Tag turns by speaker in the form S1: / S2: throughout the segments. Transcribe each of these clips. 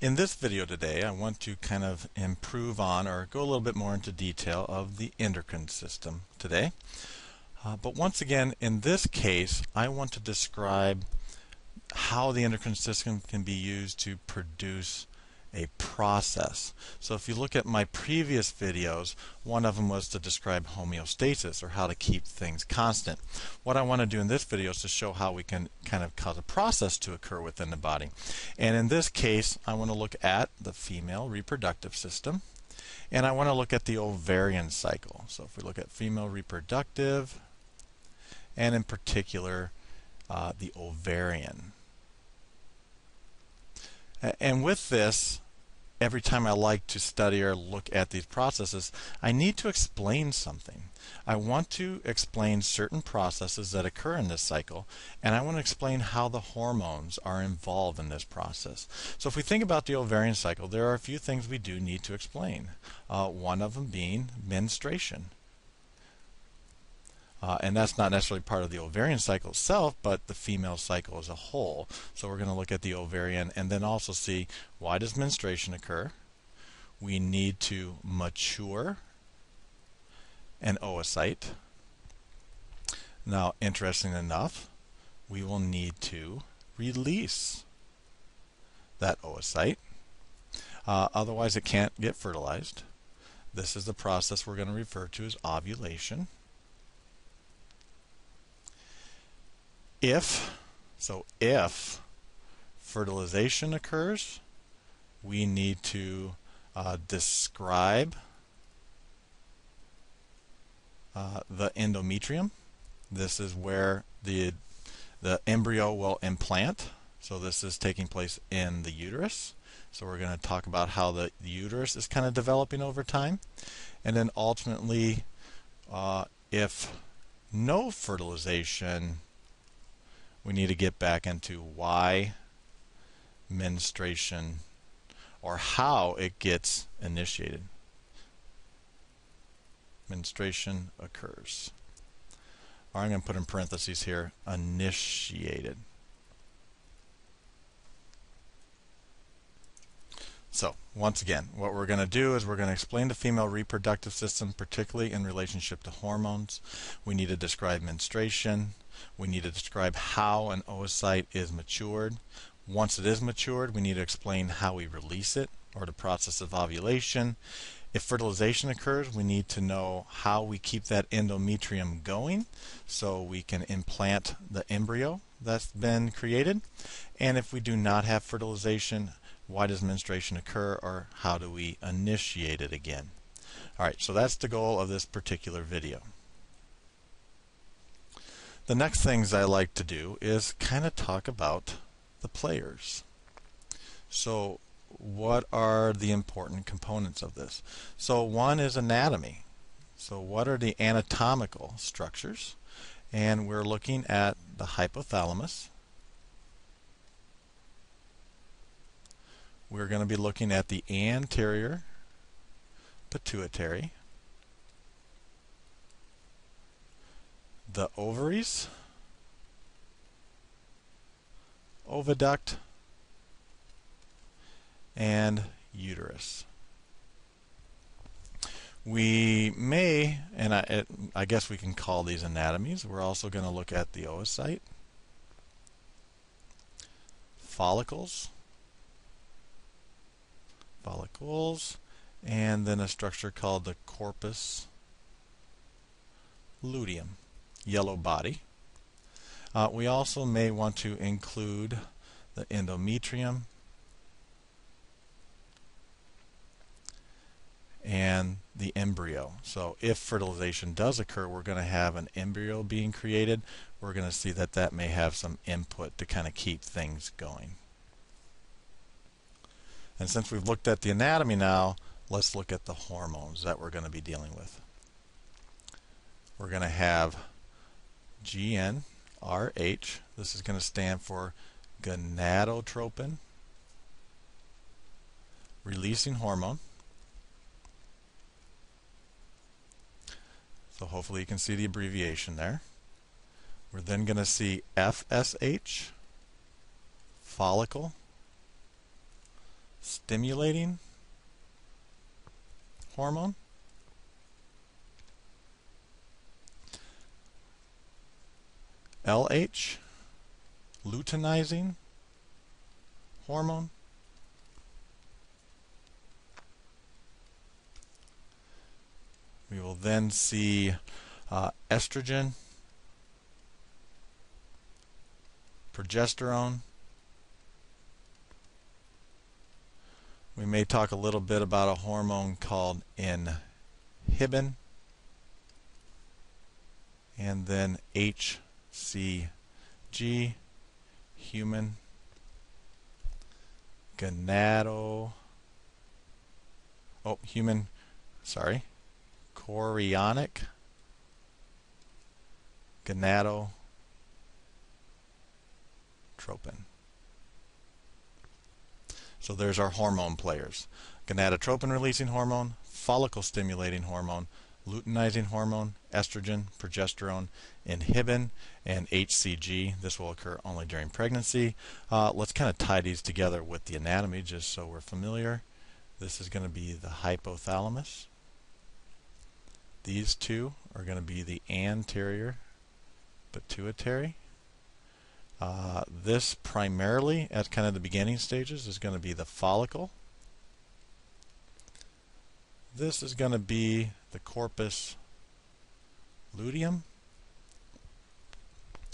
S1: In this video today, I want to kind of improve on or go a little bit more into detail of the endocrine system today. But once again, in this case, I want to describe how the endocrine system can be used to produce a process. So if you look at my previous videos, one of them was to describe homeostasis, or how to keep things constant. What I want to do in this video is to show how we can kind of cause a process to occur within the body. And in this case, I want to look at the female reproductive system, and I want to look at the ovarian cycle. So if we look at female reproductive, and in particular the ovarian. And with this, every time I like to study or look at these processes, I need to explain something. I want to explain certain processes that occur in this cycle, and I want to explain how the hormones are involved in this process. So if we think about the ovarian cycle, there are a few things we do need to explain. One of them being menstruation. And that's not necessarily part of the ovarian cycle itself, but the female cycle as a whole. So we're going to look at the ovarian and then also see, why does menstruation occur? We need to mature an oocyte. Now, interesting enough, we will need to release that oocyte. Otherwise, it can't get fertilized. This is the process we're going to refer to as ovulation. If fertilization occurs, we need to describe the endometrium. This is where the embryo will implant. So this is taking place in the uterus. So we're going to talk about how the uterus is kind of developing over time. And then ultimately, if no fertilization, we need to get back into why menstruation, or how it gets initiated. Menstruation occurs. Or I'm going to put in parentheses here, initiated. So, once again, what we're going to do is we're going to explain the female reproductive system, particularly in relationship to hormones. We need to describe menstruation. We need to describe how an oocyte is matured. Once it is matured, we need to explain how we release it, or the process of ovulation. If fertilization occurs, we need to know how we keep that endometrium going so we can implant the embryo that's been created. And if we do not have fertilization, why does menstruation occur, or how do we initiate it again? Alright, so that's the goal of this particular video. The next things I like to do is kind of talk about the players. So what are the important components of this? So one is anatomy. So what are the anatomical structures? And we're looking at the hypothalamus. We're going to be looking at the anterior pituitary, the ovaries, oviduct, and uterus. We may, and I guess we can call these anatomies. We're also going to look at the oocyte, follicles, and then a structure called the corpus luteum, yellow body. We also may want to include the endometrium and the embryo. So if fertilization does occur, we're going to have an embryo being created. We're going to see that that may have some input to kind of keep things going. And since we've looked at the anatomy now, let's look at the hormones that we're going to be dealing with. We're going to have GnRH. This is going to stand for gonadotropin releasing hormone. So hopefully you can see the abbreviation there. We're then going to see FSH, follicle stimulating hormone. LH, luteinizing hormone. We will then see estrogen, progesterone. We may talk a little bit about a hormone called inhibin, and then HCG, human chorionic gonadotropin. So there's our hormone players. Gonadotropin releasing hormone, follicle stimulating hormone, luteinizing hormone, estrogen, progesterone, inhibin, and HCG. This will occur only during pregnancy. Let's kind of tie these together with the anatomy just so we're familiar. This is going to be the hypothalamus. These two are going to be the anterior pituitary. This primarily, at kind of the beginning stages, is going to be the follicle. This is going to be the corpus luteum,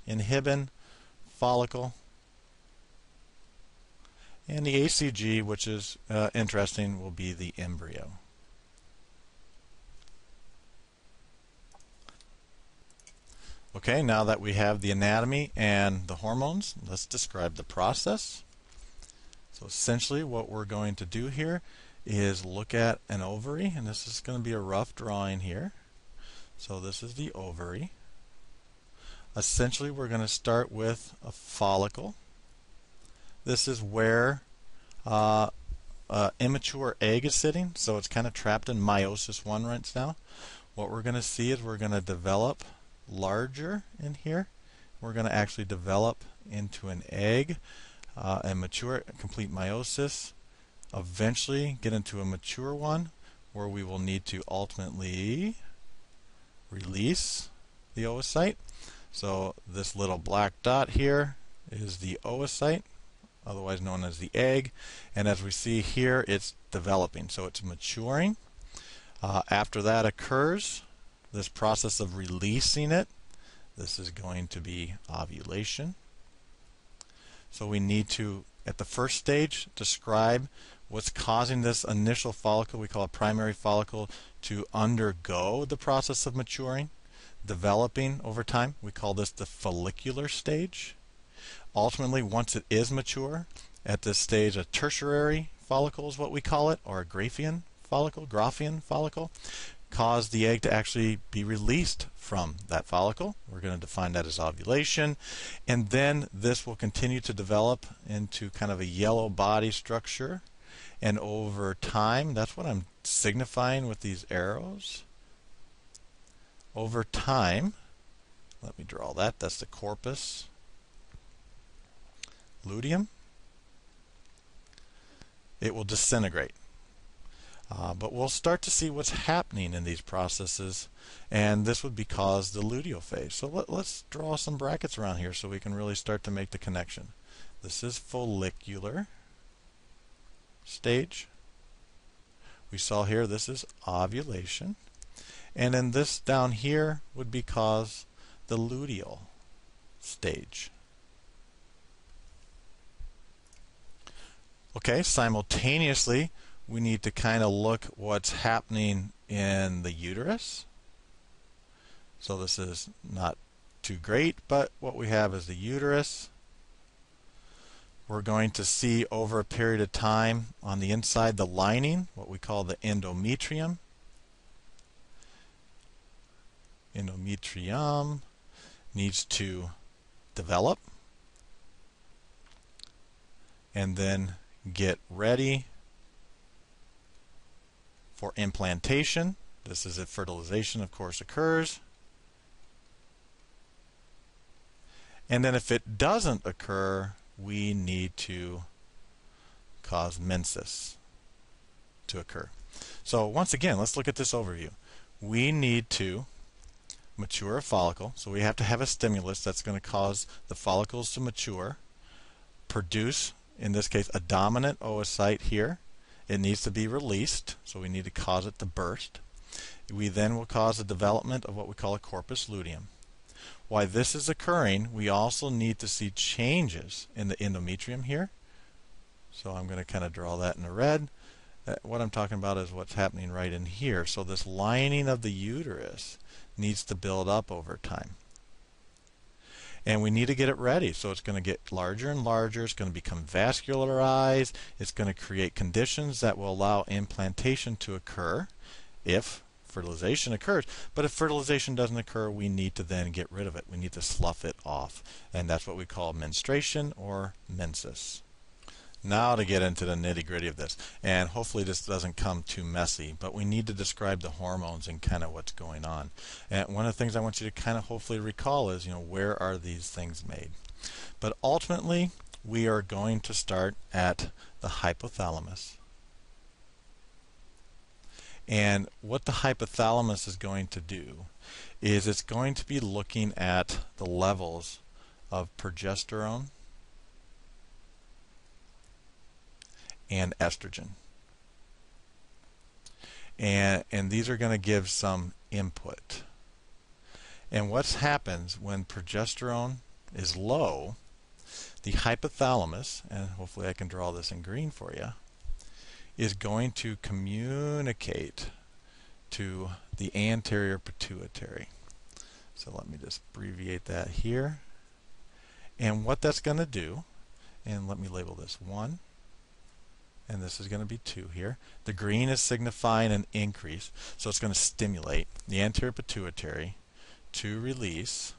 S1: inhibin, follicle, and the HCG, which is interesting, will be the embryo. Okay, now that we have the anatomy and the hormones, let's describe the process. So essentially what we're going to do here is look at an ovary, and this is going to be a rough drawing here. So this is the ovary. Essentially we're going to start with a follicle. This is where immature egg is sitting, so it's kind of trapped in meiosis 1 right now. What we're going to see is we're going to develop larger in here. We're going to actually develop into an egg and mature, complete meiosis, eventually get into a mature one where we will need to ultimately release the oocyte. So this little black dot here is the oocyte, otherwise known as the egg, and as we see here, it's developing, so it's maturing. After that occurs, this process of releasing it, this is going to be ovulation. So we need to, at the first stage, describe what's causing this initial follicle, we call a primary follicle, to undergo the process of maturing, developing over time. We call this the follicular stage. Ultimately, once it is mature, at this stage, a tertiary follicle is what we call it, or a Graafian follicle, cause the egg to actually be released from that follicle. We're going to define that as ovulation, and then this will continue to develop into kind of a yellow body structure, and over time, that's what I'm signifying with these arrows. Over time, let me draw that, that's the corpus luteum. It will disintegrate. But we'll start to see what's happening in these processes, and this would be caused the luteal phase. So let's draw some brackets around here so we can really start to make the connection. This is follicular stage. We saw here this is ovulation, and then this down here would be caused the luteal stage. Okay, simultaneously we need to kind of look what's happening in the uterus. So this is not too great, but what we have is the uterus. We're going to see over a period of time on the inside the lining, what we call the endometrium. Endometrium needs to develop and then get ready for implantation. This is if fertilization, of course, occurs. And then if it doesn't occur, we need to cause menses to occur. So once again, let's look at this overview. We need to mature a follicle, so we have to have a stimulus that's going to cause the follicles to mature, produce, in this case, a dominant oocyte here. It needs to be released, so we need to cause it to burst. We then will cause the development of what we call a corpus luteum. While this is occurring, we also need to see changes in the endometrium here. So I'm going to kind of draw that in the red. What I'm talking about is what's happening right in here. So this lining of the uterus needs to build up over time. And we need to get it ready. So it's going to get larger and larger. It's going to become vascularized. It's going to create conditions that will allow implantation to occur if fertilization occurs. But if fertilization doesn't occur, we need to then get rid of it. We need to slough it off. And that's what we call menstruation or menses. Now to get into the nitty-gritty of this, and hopefully this doesn't come too messy, but we need to describe the hormones and kind of what's going on. And one of the things I want you to kind of hopefully recall is, where are these things made? But ultimately, we are going to start at the hypothalamus. And what the hypothalamus is going to do is it's going to be looking at the levels of progesterone and estrogen. And these are going to give some input. And what happens when progesterone is low, the hypothalamus, and hopefully I can draw this in green for you, is going to communicate to the anterior pituitary. So let me just abbreviate that here. And what that's going to do, and let me label this 1, and this is going to be 2 here. The green is signifying an increase, so it's going to stimulate the anterior pituitary to release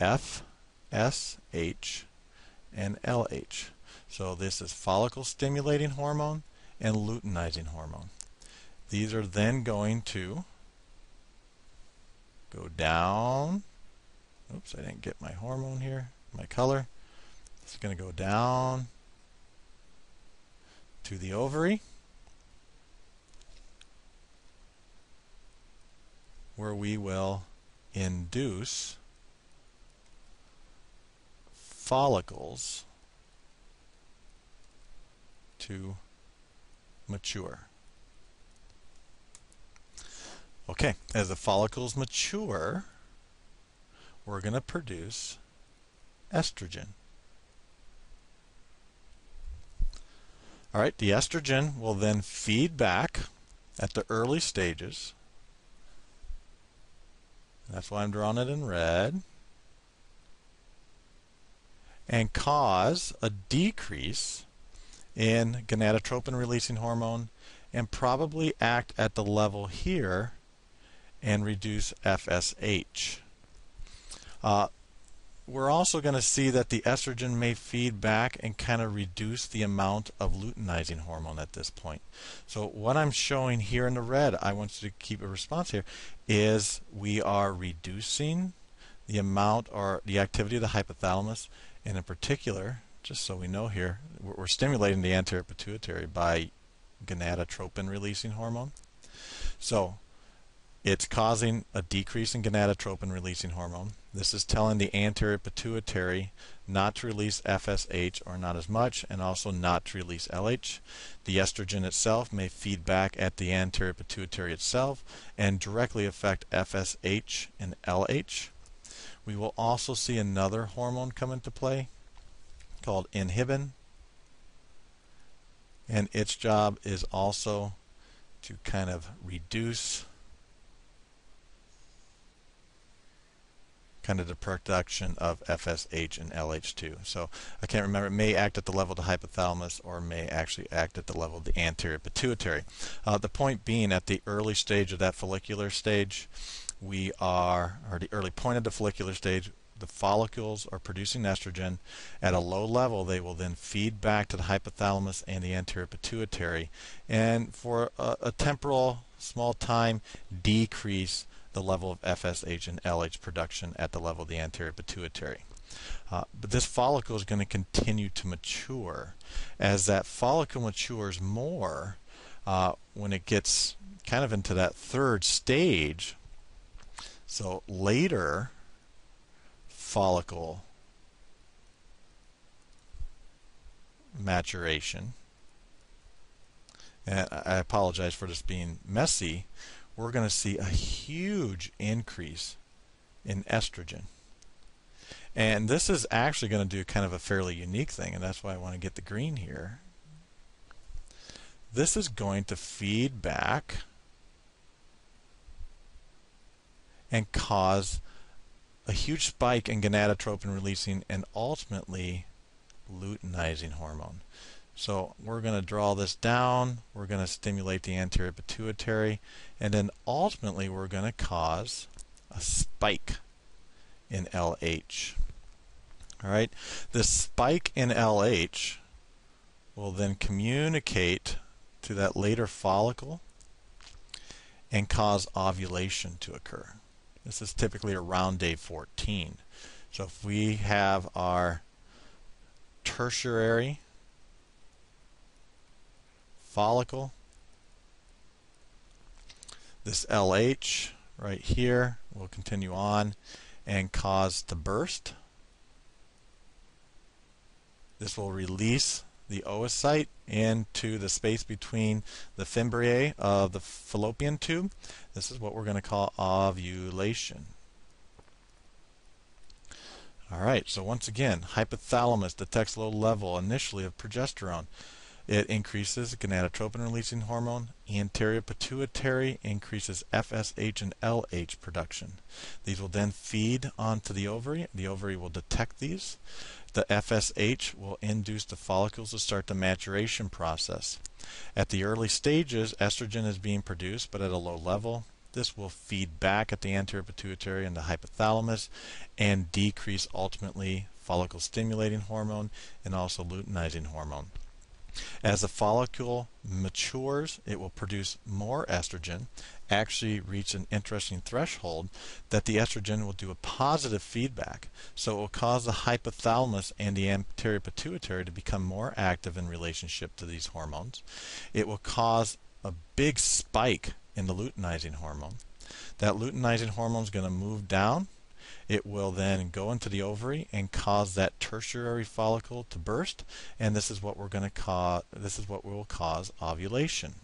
S1: FSH and LH. So this is follicle stimulating hormone and luteinizing hormone. These are then going to go down. Oops, I didn't get my hormone here, my color. It's going to go down to the ovary, where we will induce follicles to mature. Okay, as the follicles mature, we're going to produce estrogen. All right, the estrogen will then feed back at the early stages. That's why I'm drawing it in red. And cause a decrease in gonadotropin releasing hormone and probably act at the level here and reduce FSH. We're also going to see that the estrogen may feed back and kind of reduce the amount of luteinizing hormone at this point. So what I'm showing here in the red, I want you to keep a response here, is we are reducing the amount or the activity of the hypothalamus, and in particular, just so we know here, we're stimulating the anterior pituitary by gonadotropin releasing hormone. So it's causing a decrease in gonadotropin releasing hormone. This is telling the anterior pituitary not to release FSH or not as much, and also not to release LH. The estrogen itself may feed back at the anterior pituitary itself and directly affect FSH and LH. We will also see another hormone come into play called inhibin, and its job is also to kind of reduce kind of the production of FSH and LH2. So I can't remember, it may act at the level of the hypothalamus or may actually act at the level of the anterior pituitary. The point being, at the early stage of that follicular stage, or the early point of the follicular stage, the follicles are producing estrogen. At a low level, they will then feed back to the hypothalamus and the anterior pituitary, and for a temporal small time, decrease the level of FSH and LH production at the level of the anterior pituitary. But this follicle is going to continue to mature. As that follicle matures more, when it gets kind of into that third stage, so later follicle maturation, and I apologize for this being messy, we're going to see a huge increase in estrogen. And this is actually going to do kind of a fairly unique thing, and that's why I want to get the green here. This is going to feed back and cause a huge spike in gonadotropin releasing and ultimately luteinizing hormone. So we're going to draw this down, we're going to stimulate the anterior pituitary, and then ultimately we're going to cause a spike in LH. All right, this spike in LH will then communicate to that later follicle and cause ovulation to occur. This is typically around day 14. So if we have our tertiary follicle, this LH right here will continue on and cause to burst. This will release the oocyte into the space between the fimbriae of the fallopian tube. This is what we're going to call ovulation. All right, so once again, hypothalamus detects low level initially of progesterone. It increases gonadotropin releasing hormone. Anterior pituitary increases FSH and LH production. These will then feed onto the ovary. The ovary will detect these. The FSH will induce the follicles to start the maturation process. At the early stages, estrogen is being produced, but at a low level. This will feed back at the anterior pituitary and the hypothalamus and decrease ultimately follicle stimulating hormone and also luteinizing hormone. As the follicle matures, it will produce more estrogen, actually reach an interesting threshold that the estrogen will do a positive feedback. So it will cause the hypothalamus and the anterior pituitary to become more active in relationship to these hormones. It will cause a big spike in the luteinizing hormone. That luteinizing hormone is going to move down. It will then go into the ovary and cause that tertiary follicle to burst, and this is what we're going to cause. This is what will cause ovulation.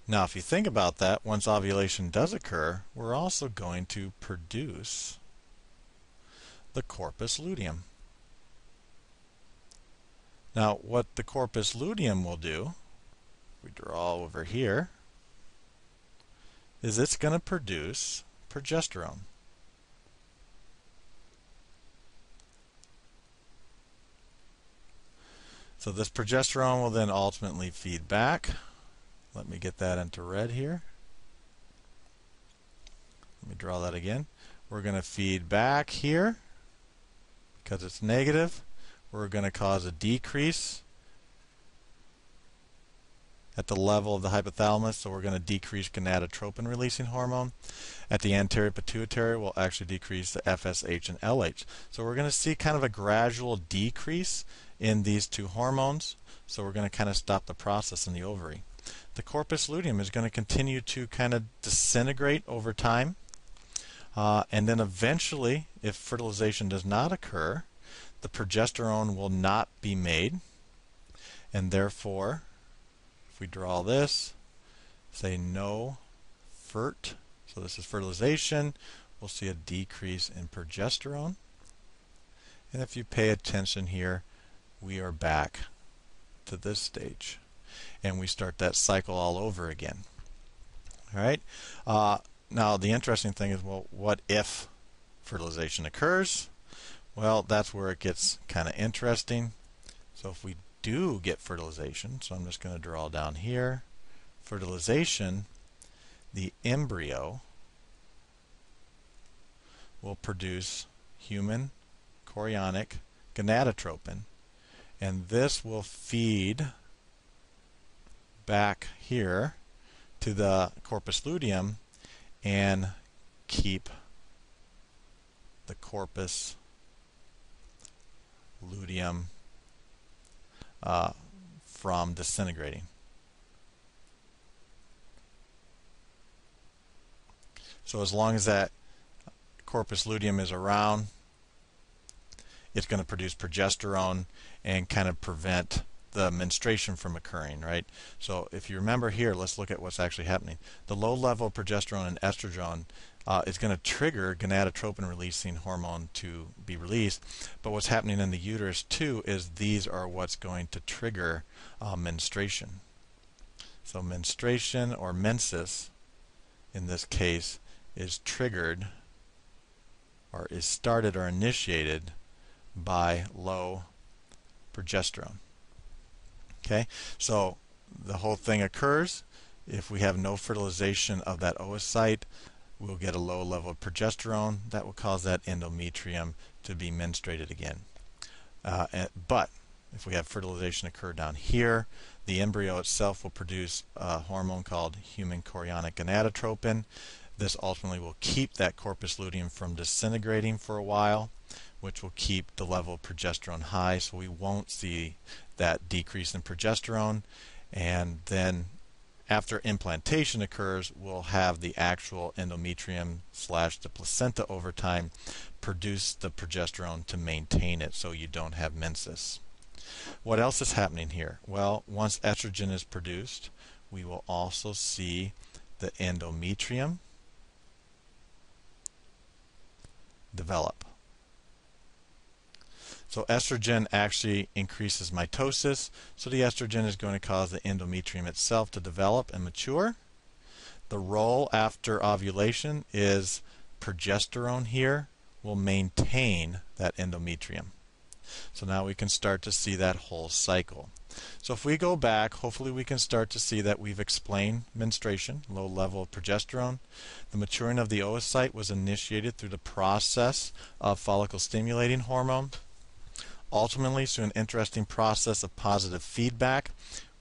S1: Now, if you think about that, once ovulation does occur, we're also going to produce the corpus luteum. Now, what the corpus luteum will do, we draw over here, is it's going to produce progesterone. So this progesterone will then ultimately feed back. Let me get that into red here. Let me draw that again. We're going to feed back here because it's negative. We're going to cause a decrease at the level of the hypothalamus, so we're going to decrease gonadotropin releasing hormone. At the anterior pituitary, we'll actually decrease the FSH and LH. So we're going to see kind of a gradual decrease in these two hormones, so we're going to kind of stop the process in the ovary. The corpus luteum is going to continue to kind of disintegrate over time, and then eventually, if fertilization does not occur, the progesterone will not be made, and therefore, if we draw this, say no fert, so this is fertilization, we'll see a decrease in progesterone. And if you pay attention here, we are back to this stage. And we start that cycle all over again. All right. Now, the interesting thing is, well, what if fertilization occurs? Well, that's where it gets kind of interesting. So if we do get fertilization, so I'm just going to draw down here, fertilization, the embryo will produce human chorionic gonadotropin, and this will feed back here to the corpus luteum and keep the corpus luteum from disintegrating. So as long as that corpus luteum is around, it's going to produce progesterone and kind of prevent the menstruation from occurring, right? So if you remember here, let's look at what's actually happening. The low level of progesterone and estrogen is going to trigger gonadotropin releasing hormone to be released. But what's happening in the uterus too is these are what's going to trigger menstruation. So menstruation, or menses in this case, is triggered or is started or initiated by low progesterone. Okay, so the whole thing occurs. If we have no fertilization of that oocyte, we'll get a low level of progesterone. That will cause that endometrium to be menstruated again. But if we have fertilization occur down here, the embryo itself will produce a hormone called human chorionic gonadotropin. This ultimately will keep that corpus luteum from disintegrating for a while, which will keep the level of progesterone high, so we won't see that decrease in progesterone. And then after implantation occurs, we'll have the actual endometrium / the placenta over time produce the progesterone to maintain it so you don't have menses. What else is happening here? Well, once estrogen is produced, we will also see the endometrium develop. So estrogen actually increases mitosis, so the estrogen is going to cause the endometrium itself to develop and mature. The role after ovulation is progesterone here will maintain that endometrium. So now we can start to see that whole cycle. So if we go back, hopefully we can start to see that we've explained menstruation, low level of progesterone. The maturing of the oocyte was initiated through the process of follicle stimulating hormone. Ultimately, through an interesting process of positive feedback,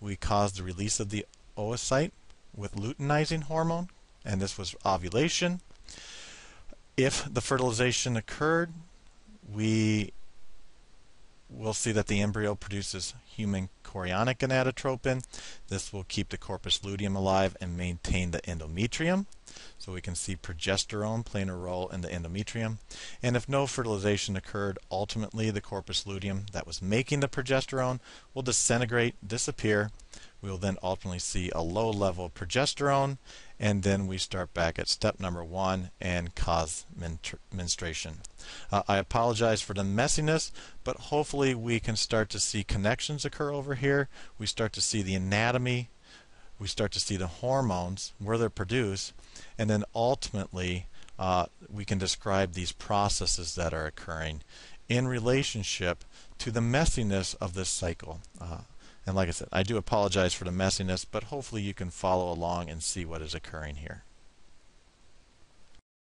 S1: we caused the release of the oocyte with luteinizing hormone, and this was ovulation. If the fertilization occurred, we will see that the embryo produces human chorionic gonadotropin. This will keep the corpus luteum alive and maintain the endometrium. So we can see progesterone playing a role in the endometrium. And if no fertilization occurred, ultimately the corpus luteum that was making the progesterone will disintegrate, disappear. We will then ultimately see a low level of progesterone, and then we start back at step number 1 and cause menstruation. I apologize for the messiness, but hopefully we can start to see connections occur over here. We start to see the anatomy, we start to see the hormones, where they're produced, and then ultimately we can describe these processes that are occurring in relationship to the messiness of this cycle. And like I said, I do apologize for the messiness, but hopefully you can follow along and see what is occurring here.